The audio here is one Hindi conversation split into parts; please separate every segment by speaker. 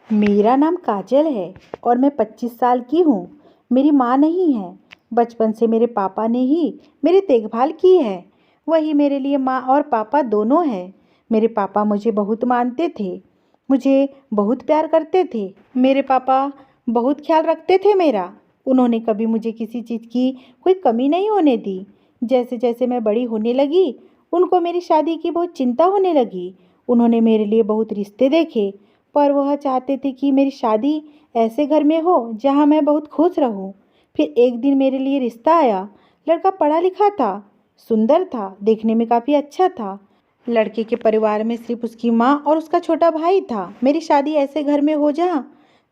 Speaker 1: मेरा नाम काजल है और मैं 25 साल की हूँ। मेरी माँ नहीं है। बचपन से मेरे पापा ने ही मेरी देखभाल की है। वही मेरे लिए माँ और पापा दोनों हैं। मेरे पापा मुझे बहुत मानते थे, मुझे बहुत प्यार करते थे। मेरे पापा बहुत ख्याल रखते थे मेरा। उन्होंने कभी मुझे किसी चीज़ की कोई कमी नहीं होने दी। जैसे जैसे मैं बड़ी होने लगी, उनको मेरी शादी की बहुत चिंता होने लगी। उन्होंने मेरे लिए बहुत रिश्ते देखे, पर वह चाहते थे कि मेरी शादी ऐसे घर में हो जहाँ मैं बहुत खुश रहूं। फिर एक दिन मेरे लिए रिश्ता आया। लड़का पढ़ा लिखा था, सुंदर था, देखने में काफ़ी अच्छा था। लड़के के परिवार में सिर्फ उसकी माँ और उसका छोटा भाई था। मेरी शादी ऐसे घर में हो जहाँ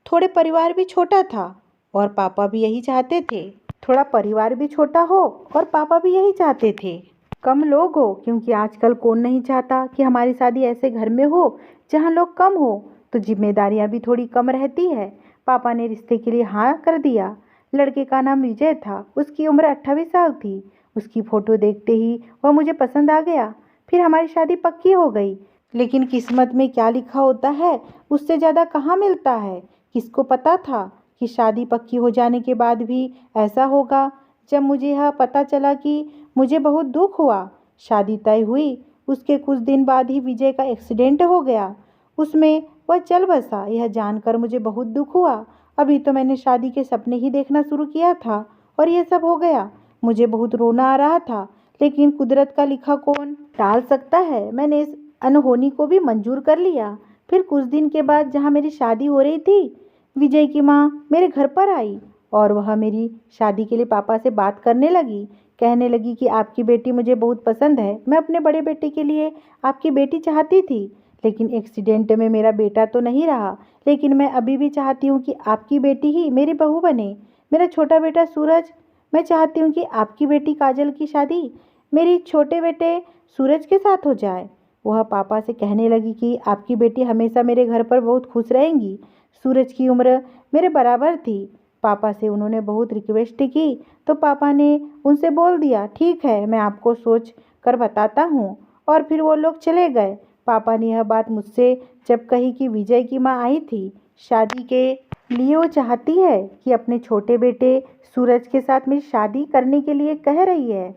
Speaker 1: थोड़े परिवार भी छोटा था और पापा भी यही चाहते थे। थोड़ा परिवार भी छोटा हो और पापा भी यही चाहते थे। कम लोग हो, क्योंकि आजकल कौन नहीं चाहता कि हमारी शादी ऐसे घर में हो जहाँ लोग कम हो, तो जिम्मेदारियाँ भी थोड़ी कम रहती है। पापा ने रिश्ते के लिए हाँ कर दिया। लड़के का नाम विजय था। उसकी उम्र 28 साल थी। उसकी फ़ोटो देखते ही वह मुझे पसंद आ गया। फिर हमारी शादी पक्की हो गई। लेकिन किस्मत में क्या लिखा होता है उससे ज़्यादा कहाँ मिलता है। किसको पता था कि शादी पक्की हो जाने के बाद भी ऐसा होगा। जब मुझे यह पता चला कि मुझे बहुत दुख हुआ। शादी तय हुई, उसके कुछ दिन बाद ही विजय का एक्सीडेंट हो गया। उसमें वह चल बसा। यह जानकर मुझे बहुत दुख हुआ। अभी तो मैंने शादी के सपने ही देखना शुरू किया था और यह सब हो गया। मुझे बहुत रोना आ रहा था, लेकिन कुदरत का लिखा कौन टाल सकता है। मैंने इस अनहोनी को भी मंजूर कर लिया। फिर कुछ दिन के बाद जहाँ मेरी शादी हो रही थी, विजय की माँ मेरे घर पर आई और वह मेरी शादी के लिए पापा से बात करने लगी। कहने लगी कि आपकी बेटी मुझे बहुत पसंद है। मैं अपने बड़े बेटे के लिए आपकी बेटी चाहती थी, लेकिन एक्सीडेंट में मेरा बेटा तो नहीं रहा। लेकिन मैं अभी भी चाहती हूँ कि आपकी बेटी ही मेरी बहू बने। मेरा छोटा बेटा सूरज, मैं चाहती हूँ कि आपकी बेटी काजल की शादी मेरी छोटे बेटे सूरज के साथ हो जाए। वह पापा से कहने लगी कि आपकी बेटी हमेशा मेरे घर पर बहुत खुश रहेंगी। सूरज की उम्र मेरे बराबर थी। पापा से उन्होंने बहुत रिक्वेस्ट की, तो पापा ने उनसे बोल दिया, ठीक है, मैं आपको सोच कर बताता हूँ। और फिर वो लोग चले गए। पापा ने यह बात मुझसे जब कही कि विजय की माँ आई थी शादी के लिए, वो चाहती है कि अपने छोटे बेटे सूरज के साथ मेरी शादी करने के लिए कह रही है,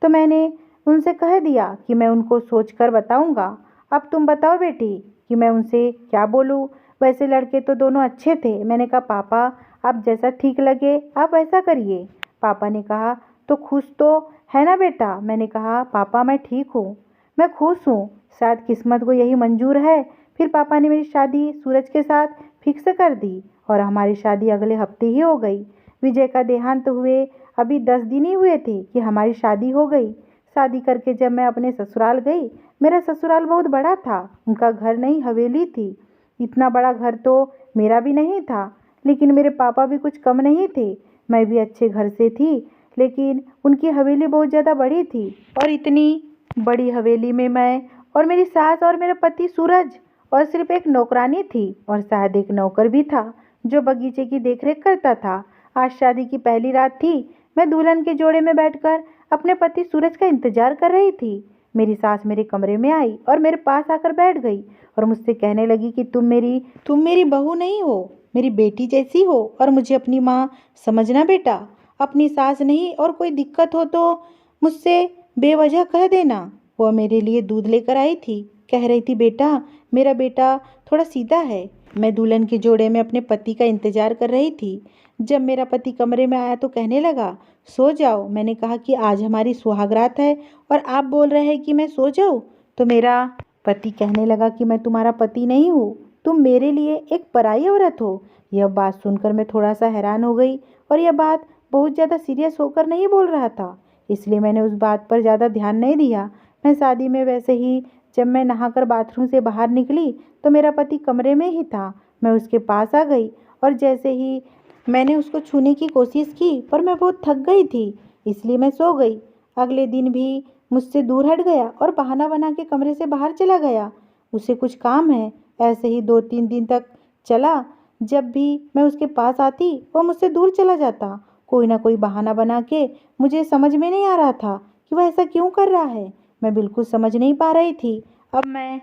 Speaker 1: तो मैंने उनसे कह दिया कि मैं उनको सोच कर बताऊँगा। अब तुम बताओ बेटी कि मैं उनसे क्या बोलूँ। वैसे लड़के तो दोनों अच्छे थे। मैंने कहा पापा, आप जैसा ठीक लगे आप वैसा करिए। पापा ने कहा, तो खुश तो है ना बेटा। मैंने कहा पापा मैं ठीक हूँ, मैं खुश हूँ, शायद किस्मत को यही मंजूर है। फिर पापा ने मेरी शादी सूरज के साथ फिक्स कर दी और हमारी शादी अगले हफ्ते ही हो गई। विजय का देहांत हुए अभी 10 दिन ही हुए थे कि हमारी शादी हो गई। शादी करके जब मैं अपने ससुराल गई, मेरा ससुराल बहुत बड़ा था। उनका घर नहीं हवेली थी। इतना बड़ा घर तो मेरा भी नहीं था, लेकिन मेरे पापा भी कुछ कम नहीं थे। मैं भी अच्छे घर से थी, लेकिन उनकी हवेली बहुत ज़्यादा बड़ी थी। और इतनी बड़ी हवेली में मैं और मेरी सास और मेरा पति सूरज और सिर्फ एक नौकरानी थी, और शायद एक नौकर भी था जो बगीचे की देखरेख करता था। आज शादी की पहली रात थी। मैं दुल्हन के जोड़े में बैठकर अपने पति सूरज का इंतजार कर रही थी। मेरी सास मेरे कमरे में आई और मेरे पास आकर बैठ गई और मुझसे कहने लगी कि तुम मेरी बहू नहीं हो, मेरी बेटी जैसी हो और मुझे अपनी माँ समझना बेटा। अपनी सास नहीं, और कोई दिक्कत हो तो मुझसे बेवजह कह देना। वह मेरे लिए दूध लेकर आई थी। कह रही थी, बेटा मेरा बेटा थोड़ा सीधा है। मैं दुल्हन के जोड़े में अपने पति का इंतजार कर रही थी। जब मेरा पति कमरे में आया तो कहने लगा, सो जाओ। मैंने कहा कि आज हमारी सुहागरात है और आप बोल रहे हैं कि मैं सो जाऊँ। तो मेरा पति कहने लगा कि मैं तुम्हारा पति नहीं हूँ, तुम मेरे लिए एक पराई औरत हो। यह बात सुनकर मैं थोड़ा सा हैरान हो गई, और यह बात बहुत ज़्यादा सीरियस होकर नहीं बोल रहा था, इसलिए मैंने उस बात पर ज़्यादा ध्यान नहीं दिया। मैं शादी में वैसे ही जब मैं नहाकर बाथरूम से बाहर निकली तो मेरा पति कमरे में ही था। मैं उसके पास आ गई और जैसे ही मैंने उसको छूने की कोशिश की, पर मैं बहुत थक गई थी, इसलिए मैं सो गई। अगले दिन भी मुझसे दूर हट गया और बहाना बना के कमरे से बाहर चला गया। उसे कुछ काम है। ऐसे ही 2-3 दिन तक चला। जब भी मैं उसके पास आती वह मुझसे दूर चला जाता, कोई ना कोई बहाना बना के। मुझे समझ में नहीं आ रहा था कि वह ऐसा क्यों कर रहा है। मैं बिल्कुल समझ नहीं पा रही थी। अब मैं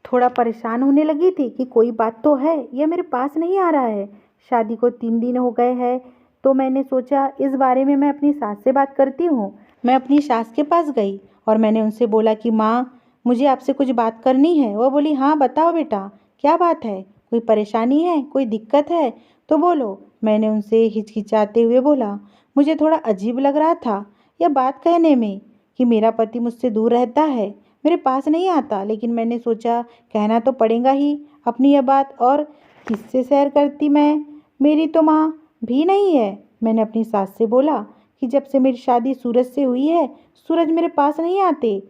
Speaker 1: थोड़ा परेशान होने लगी थी कि कोई बात तो है, यह मेरे पास नहीं आ रहा है। शादी को 3 दिन हो गए हैं, तो मैंने सोचा इस बारे में मैं अपनी सास से बात करती हूँ। मैं अपनी सास के पास गई और मैंने उनसे बोला कि माँ, मुझे आपसे कुछ बात करनी है। वो बोली, हाँ बताओ बेटा, क्या बात है, कोई परेशानी है, कोई दिक्कत है तो बोलो। मैंने उनसे हिचकिचाते हुए बोला, मुझे थोड़ा अजीब लग रहा था यह बात कहने में कि मेरा पति मुझसे दूर रहता है, मेरे पास नहीं आता, लेकिन मैंने सोचा कहना तो पड़ेगा ही अपनी यह बात। और किससे शेयर करती मैं, मेरी तो माँ भी नहीं है। मैंने अपनी सास से बोला कि जब से मेरी शादी सूरज से हुई है, सूरज मेरे पास नहीं आते।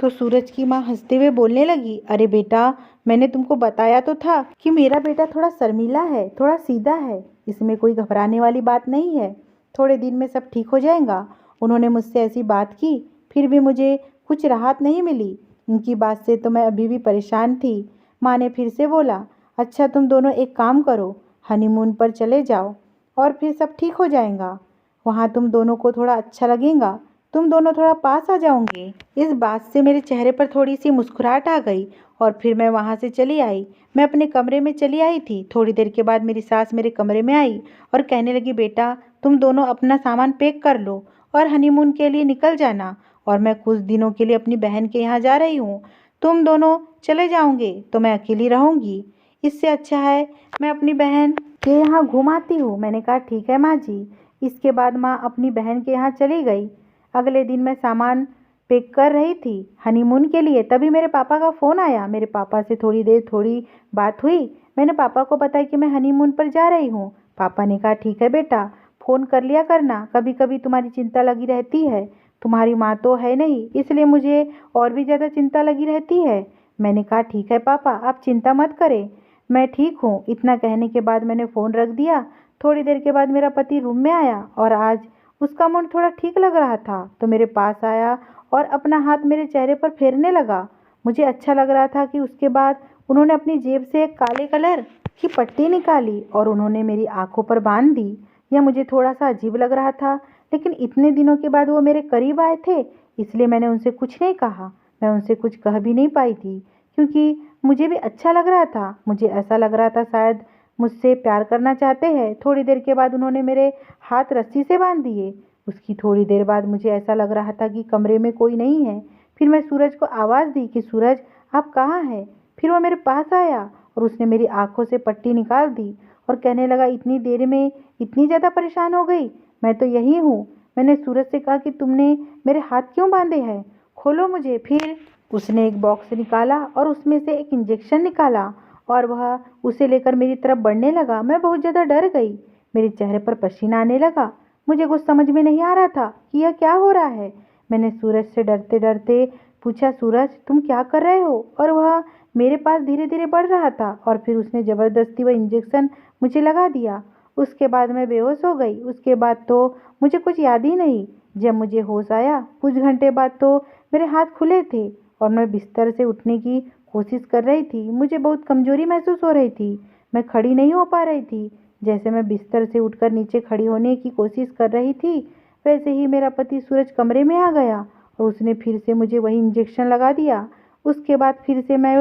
Speaker 1: तो सूरज की माँ हंसते हुए बोलने लगी, अरे बेटा, मैंने तुमको बताया तो था कि मेरा बेटा थोड़ा शर्मीला है, थोड़ा सीधा है, इसमें कोई घबराने वाली बात नहीं है, थोड़े दिन में सब ठीक हो जाएगा। उन्होंने मुझसे ऐसी बात की, फिर भी मुझे कुछ राहत नहीं मिली। उनकी बात से तो मैं अभी भी परेशान थी। माँ ने फिर से बोला, अच्छा तुम दोनों एक काम करो, हनीमून पर चले जाओ और फिर सब ठीक हो जाएगा। वहाँ तुम दोनों को थोड़ा अच्छा लगेगा, तुम दोनों थोड़ा पास आ जाओगे। इस बात से मेरे चेहरे पर थोड़ी सी मुस्कुराहट आ गई और फिर मैं वहाँ से चली आई। मैं अपने कमरे में चली आई थी। थोड़ी देर के बाद मेरी सास मेरे कमरे में आई और कहने लगी, बेटा तुम दोनों अपना सामान पैक कर लो और हनीमून के लिए निकल जाना, और मैं कुछ दिनों के लिए अपनी बहन के यहाँ जा रही हूँ। तुम दोनों चले जाओगे तो मैं अकेली रहूँगी, इससे अच्छा है मैं अपनी बहन के यहाँ घुमाती हूँ। मैंने कहा, ठीक है माँ जी। इसके बाद माँ अपनी बहन के यहाँ चली गई। अगले दिन मैं सामान पैक कर रही थी हनीमून के लिए, तभी मेरे पापा का फ़ोन आया। मेरे पापा से थोड़ी बात हुई। मैंने पापा को बताया कि मैं हनीमून पर जा रही हूँ। पापा ने कहा, ठीक है बेटा, फ़ोन कर लिया करना, कभी कभी तुम्हारी चिंता लगी रहती है, तुम्हारी माँ तो है नहीं, इसलिए मुझे और भी ज़्यादा चिंता लगी रहती है। मैंने कहा, ठीक है पापा, आप चिंता मत करें, मैं ठीक हूँ। इतना कहने के बाद मैंने फ़ोन रख दिया। थोड़ी देर के बाद मेरा पति रूम में आया और आज उसका मूड थोड़ा ठीक लग रहा था, तो मेरे पास आया और अपना हाथ मेरे चेहरे पर फेरने लगा। मुझे अच्छा लग रहा था कि उसके बाद उन्होंने अपनी जेब से एक काले कलर की पट्टी निकाली और उन्होंने मेरी आंखों पर बांध दी। यह मुझे थोड़ा सा अजीब लग रहा था, लेकिन इतने दिनों के बाद वो मेरे करीब आए थे, इसलिए मैंने उनसे कुछ नहीं कहा। मैं उनसे कुछ कह भी नहीं पाई थी, क्योंकि मुझे भी अच्छा लग रहा था। मुझे ऐसा लग रहा था शायद मुझसे प्यार करना चाहते हैं। थोड़ी देर के बाद उन्होंने मेरे हाथ रस्सी से बांध दिए। उसकी थोड़ी देर बाद मुझे ऐसा लग रहा था कि कमरे में कोई नहीं है। फिर मैं सूरज को आवाज़ दी कि सूरज, आप कहाँ हैं? फिर वो मेरे पास आया और उसने मेरी आंखों से पट्टी निकाल दी और कहने लगा, इतनी देर में इतनी ज़्यादा परेशान हो गई? मैं तो यही हूँ। मैंने सूरज से कहा कि तुमने मेरे हाथ क्यों बांधे हैं, खोलो मुझे। फिर उसने एक बॉक्स निकाला और उसमें से एक इंजेक्शन निकाला और वह उसे लेकर मेरी तरफ बढ़ने लगा। मैं बहुत ज़्यादा डर गई, मेरे चेहरे पर पसीना आने लगा। मुझे कुछ समझ में नहीं आ रहा था कि यह क्या हो रहा है। मैंने सूरज से डरते डरते पूछा, सूरज तुम क्या कर रहे हो? और वह मेरे पास धीरे धीरे बढ़ रहा था और फिर उसने ज़बरदस्ती वह इंजेक्शन मुझे लगा दिया। उसके बाद मैं बेहोश हो गई। उसके बाद तो मुझे कुछ याद ही नहीं। जब मुझे होश आया कुछ घंटे बाद तो मेरे हाथ खुले थे और मैं बिस्तर से उठने की कोशिश कर रही थी। मुझे बहुत कमजोरी महसूस हो रही थी, मैं खड़ी नहीं हो पा रही थी। जैसे मैं बिस्तर से उठकर नीचे खड़ी होने की कोशिश कर रही थी, वैसे ही मेरा पति सूरज कमरे में आ गया और उसने फिर से मुझे वही इंजेक्शन लगा दिया। उसके बाद फिर से मैं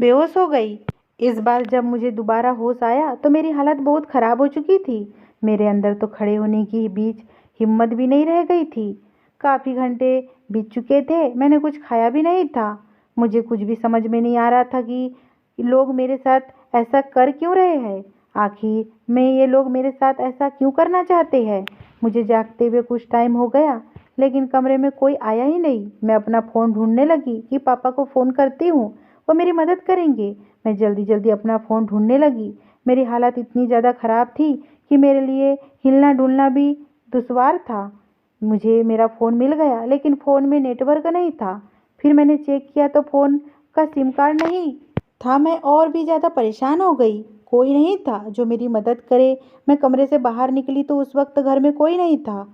Speaker 1: बेहोश हो गई। इस बार जब मुझे दोबारा होश आया तो मेरी हालत बहुत ख़राब हो चुकी थी। मेरे अंदर तो खड़े होने की बीच हिम्मत भी नहीं रह गई थी। काफ़ी घंटे बीत चुके थे, मैंने कुछ खाया भी नहीं था। मुझे कुछ भी समझ में नहीं आ रहा था कि लोग मेरे साथ ऐसा कर क्यों रहे हैं। आखिर में ये लोग मेरे साथ ऐसा क्यों करना चाहते हैं। मुझे जागते हुए कुछ टाइम हो गया, लेकिन कमरे में कोई आया ही नहीं। मैं अपना फ़ोन ढूंढने लगी कि पापा को फ़ोन करती हूँ, वो मेरी मदद करेंगे। मैं जल्दी जल्दी अपना फ़ोन ढूंढने लगी। मेरी हालत इतनी ज़्यादा ख़राब थी कि मेरे लिए हिलना डुलना भी दुश्वार था। मुझे मेरा फ़ोन मिल गया, लेकिन फ़ोन में नेटवर्क नहीं था। फिर मैंने चेक किया तो फ़ोन का सिम कार्ड नहीं था। मैं और भी ज़्यादा परेशान हो गई। कोई नहीं था जो मेरी मदद करे। मैं कमरे से बाहर निकली तो उस वक्त घर में कोई नहीं था।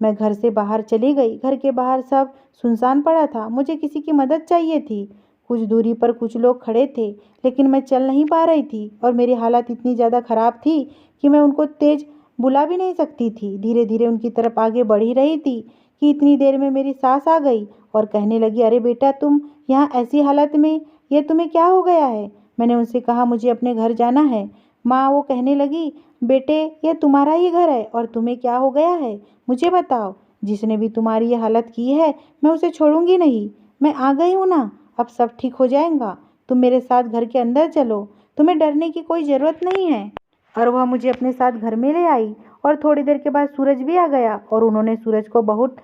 Speaker 1: मैं घर से बाहर चली गई। घर के बाहर सब सुनसान पड़ा था। मुझे किसी की मदद चाहिए थी। कुछ दूरी पर कुछ लोग खड़े थे, लेकिन मैं चल नहीं पा रही थी और मेरी हालत इतनी ज़्यादा ख़राब थी कि मैं उनको तेज़ बुला भी नहीं सकती थी। धीरे धीरे उनकी तरफ आगे बढ़ ही रही थी कि इतनी देर में मेरी सास आ गई और कहने लगी, अरे बेटा, तुम यहाँ ऐसी हालत में ये तुम्हें क्या हो गया है? मैंने उनसे कहा मुझे अपने घर जाना है। माँ वो कहने लगी, बेटे ये तुम्हारा ही घर है और तुम्हें क्या हो गया है? मुझे बताओ। जिसने भी तुम्हारी ये हालत की है मैं उसे छोड़ूंगी नहीं। मैं आ गई हूँ ना, अब सब ठीक हो जाएगा। तुम मेरे साथ घर के अंदर चलो, तुम्हें डरने की कोई ज़रूरत नहीं है। और वह मुझे अपने साथ घर में ले आई और थोड़ी देर के बाद सूरज भी आ गया और उन्होंने सूरज को बहुत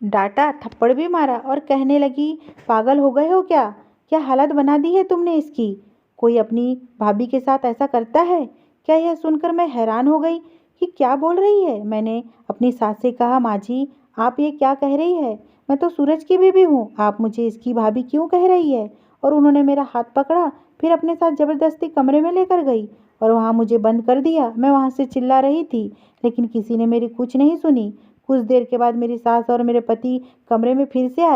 Speaker 1: डांटा, थप्पड़ भी मारा और कहने लगी, पागल हो गए हो क्या? क्या हालत बना दी है तुमने इसकी? कोई अपनी भाभी के साथ ऐसा करता है क्या? यह सुनकर मैं हैरान हो गई कि क्या बोल रही है। मैंने अपनी सास से कहा, माँ जी आप ये क्या कह रही है? मैं तो सूरज की बीवी हूँ, आप मुझे इसकी भाभी क्यों कह रही है? और उन्होंने मेरा हाथ पकड़ा, फिर अपने साथ ज़बरदस्ती कमरे में लेकर गई और वहाँ मुझे बंद कर दिया। मैं वहाँ से चिल्ला रही थी लेकिन किसी ने मेरी कुछ नहीं सुनी। कुछ देर के बाद मेरी सास और मेरे पति कमरे में फिर से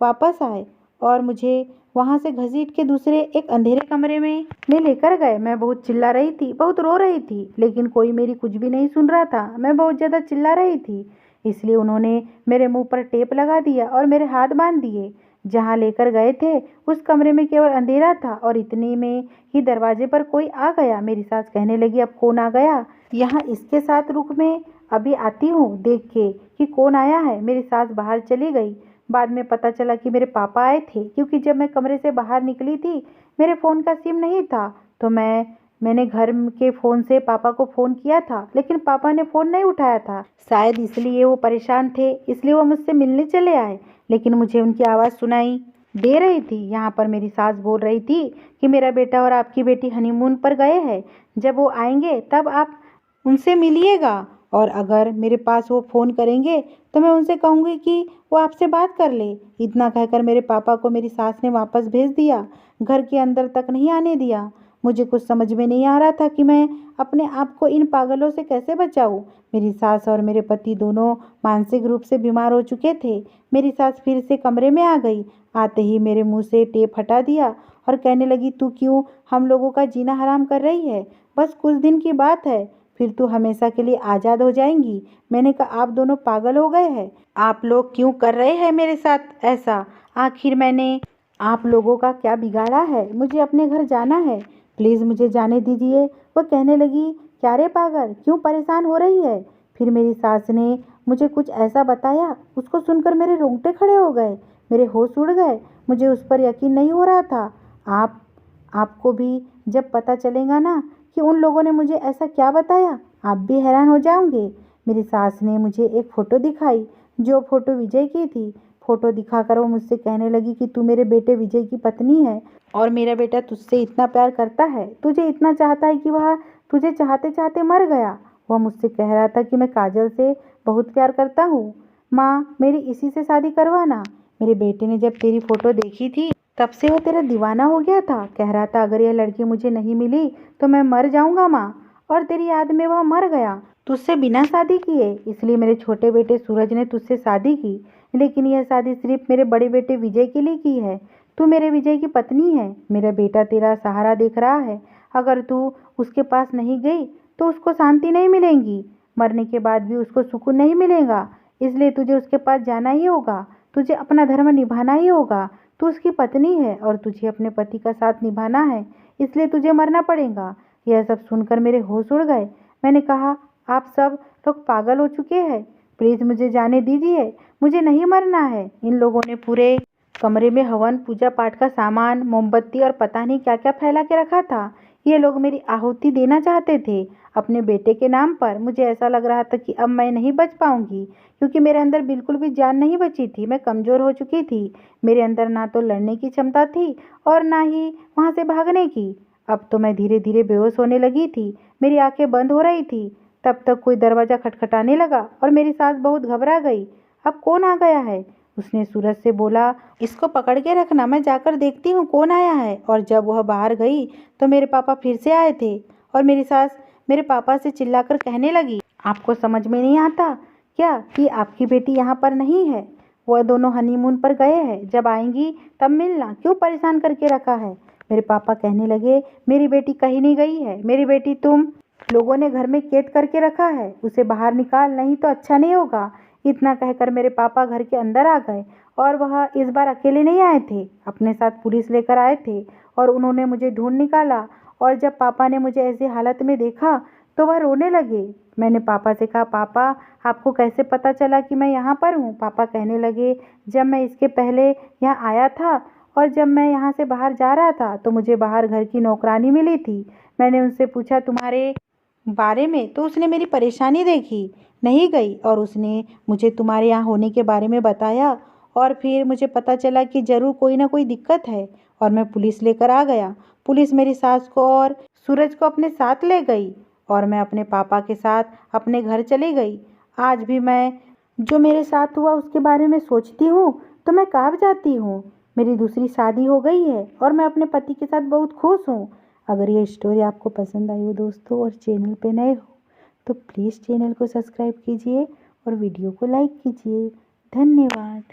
Speaker 1: वापस आए और मुझे वहाँ से घसीट के दूसरे एक अंधेरे कमरे में लेकर गए। मैं बहुत चिल्ला रही थी, बहुत रो रही थी, लेकिन कोई मेरी कुछ भी नहीं सुन रहा था। मैं बहुत ज़्यादा चिल्ला रही थी, इसलिए उन्होंने मेरे मुंह पर टेप लगा दिया और मेरे हाथ बांध दिए। जहाँ लेकर गए थे उस कमरे में केवल अंधेरा था और इतने में ही दरवाजे पर कोई आ गया। मेरी सास कहने लगी, अब कौन आ गया? यहाँ इसके साथ रुक, मैं अभी आती हूँ देख के कि कौन आया है। मेरी सास बाहर चली गई। बाद में पता चला कि मेरे पापा आए थे, क्योंकि जब मैं कमरे से बाहर निकली थी मेरे फ़ोन का सिम नहीं था, तो मैंने घर के फ़ोन से पापा को फ़ोन किया था, लेकिन पापा ने फ़ोन नहीं उठाया था। शायद इसलिए वो परेशान थे, इसलिए वो मुझसे मिलने चले आए, लेकिन मुझे उनकी आवाज़ सुनाई दे रही थी। यहाँ पर मेरी सास बोल रही थी कि मेरा बेटा और आपकी बेटी हनीमून पर गए हैं, जब वो आएंगे तब आप उनसे मिलिएगा और अगर मेरे पास वो फ़ोन करेंगे तो मैं उनसे कहूँगी कि वो आपसे बात कर ले। इतना कहकर मेरे पापा को मेरी सास ने वापस भेज दिया, घर के अंदर तक नहीं आने दिया। मुझे कुछ समझ में नहीं आ रहा था कि मैं अपने आप को इन पागलों से कैसे बचाऊं। मेरी सास और मेरे पति दोनों मानसिक रूप से बीमार हो चुके थे। मेरी सास फिर से कमरे में आ गई। आते ही मेरे मुंह से टेप हटा दिया और कहने लगी, तू क्यों हम लोगों का जीना हराम कर रही है? बस कुछ दिन की बात है, फिर तू हमेशा के लिए आज़ाद हो जाएंगी। मैंने कहा, आप दोनों पागल हो गए हैं। आप लोग क्यों कर रहे हैं मेरे साथ ऐसा? आखिर मैंने आप लोगों का क्या बिगाड़ा है? मुझे अपने घर जाना है, प्लीज़ मुझे जाने दीजिए। वह कहने लगी, क्या रे पागल, क्यों परेशान हो रही है? फिर मेरी सास ने मुझे कुछ ऐसा बताया, उसको सुनकर मेरे रोंगटे खड़े हो गए, मेरे होश उड़ गए। मुझे उस पर यकीन नहीं हो रहा था। आपको भी जब पता चलेगा ना कि उन लोगों ने मुझे ऐसा क्या बताया, आप भी हैरान हो जाओगे। मेरी सास ने मुझे एक फ़ोटो दिखाई, जो फ़ोटो विजय की थी। फ़ोटो दिखाकर वो मुझसे कहने लगी कि तू मेरे बेटे विजय की पत्नी है और मेरा बेटा तुझसे इतना प्यार करता है, तुझे इतना चाहता है कि वह तुझे चाहते चाहते मर गया। वह मुझसे कह रहा था कि मैं काजल से बहुत प्यार करता हूँ, माँ मेरी इसी से शादी करवाना। मेरे बेटे ने जब तेरी फ़ोटो देखी थी तब से वो तेरा दीवाना हो गया था। कह रहा था अगर यह लड़की मुझे नहीं मिली तो मैं मर जाऊंगा माँ, और तेरी याद में वह मर गया तुझसे बिना शादी किए। इसलिए मेरे छोटे बेटे सूरज ने तुझसे शादी की, लेकिन यह शादी सिर्फ मेरे बड़े बेटे विजय के लिए की है। तू मेरे विजय की पत्नी है। मेरा बेटा तेरा सहारा देख रहा है। अगर तू उसके पास नहीं गई तो उसको शांति नहीं मिलेगी, मरने के बाद भी उसको सुकून नहीं मिलेगा। इसलिए तुझे उसके पास जाना ही होगा, तुझे अपना धर्म निभाना ही होगा। तू उसकी पत्नी है और तुझे अपने पति का साथ निभाना है, इसलिए तुझे मरना पड़ेगा। यह सब सुनकर मेरे होश उड़ गए। मैंने कहा, आप सब लोग पागल हो चुके हैं, प्लीज़ मुझे जाने दीजिए, मुझे नहीं मरना है। इन लोगों ने पूरे कमरे में हवन, पूजा पाठ का सामान, मोमबत्ती और पता नहीं क्या क्या फैला के रखा था। ये लोग मेरी आहुति देना चाहते थे अपने बेटे के नाम पर। मुझे ऐसा लग रहा था कि अब मैं नहीं बच पाऊंगी, क्योंकि मेरे अंदर बिल्कुल भी जान नहीं बची थी। मैं कमज़ोर हो चुकी थी। मेरे अंदर ना तो लड़ने की क्षमता थी और ना ही वहाँ से भागने की। अब तो मैं धीरे धीरे बेहोश होने लगी थी, मेरी आंखें बंद हो रही थी। तब तक कोई दरवाज़ा खटखटाने लगा और मेरी सास बहुत घबरा गई। अब कौन आ गया है? उसने सूरज से बोला, इसको पकड़ के रखना, मैं जाकर देखती हूँ कौन आया है। और जब वह बाहर गई तो मेरे पापा फिर से आए थे और मेरी सास मेरे पापा से चिल्लाकर कहने लगी, आपको समझ में नहीं आता क्या कि आपकी बेटी यहाँ पर नहीं है? वह दोनों हनीमून पर गए हैं, जब आएंगी तब मिलना, क्यों परेशान करके रखा है? मेरे पापा कहने लगे, मेरी बेटी कहीं नहीं गई है, मेरी बेटी तुम लोगों ने घर में कैद करके रखा है, उसे बाहर निकाल, नहीं तो अच्छा नहीं होगा। इतना कहकर मेरे पापा घर के अंदर आ गए और वह इस बार अकेले नहीं आए थे, अपने साथ पुलिस लेकर आए थे और उन्होंने मुझे ढूंढ निकाला। और जब पापा ने मुझे ऐसी हालत में देखा तो वह रोने लगे। मैंने पापा से कहा, पापा आपको कैसे पता चला कि मैं यहाँ पर हूँ? पापा कहने लगे, जब मैं इसके पहले यहाँ आया था और जब मैं यहाँ से बाहर जा रहा था तो मुझे बाहर घर की नौकरानी मिली थी। मैंने उनसे पूछा तुम्हारे बारे में तो उसने मेरी परेशानी देखी, नहीं गई और उसने मुझे तुम्हारे यहाँ होने के बारे में बताया। और फिर मुझे पता चला कि ज़रूर कोई ना कोई दिक्कत है और मैं पुलिस लेकर आ गया। पुलिस मेरी सास को और सूरज को अपने साथ ले गई और मैं अपने पापा के साथ अपने घर चली गई। आज भी मैं जो मेरे साथ हुआ उसके बारे में सोचती हूँ तो मैं काँप जाती हूँ। मेरी दूसरी शादी हो गई है और मैं अपने पति के साथ बहुत खुश हूँ। अगर ये स्टोरी आपको पसंद आई हो दोस्तों और चैनल पे नए हो तो प्लीज़ चैनल को सब्सक्राइब कीजिए और वीडियो को लाइक कीजिए। धन्यवाद।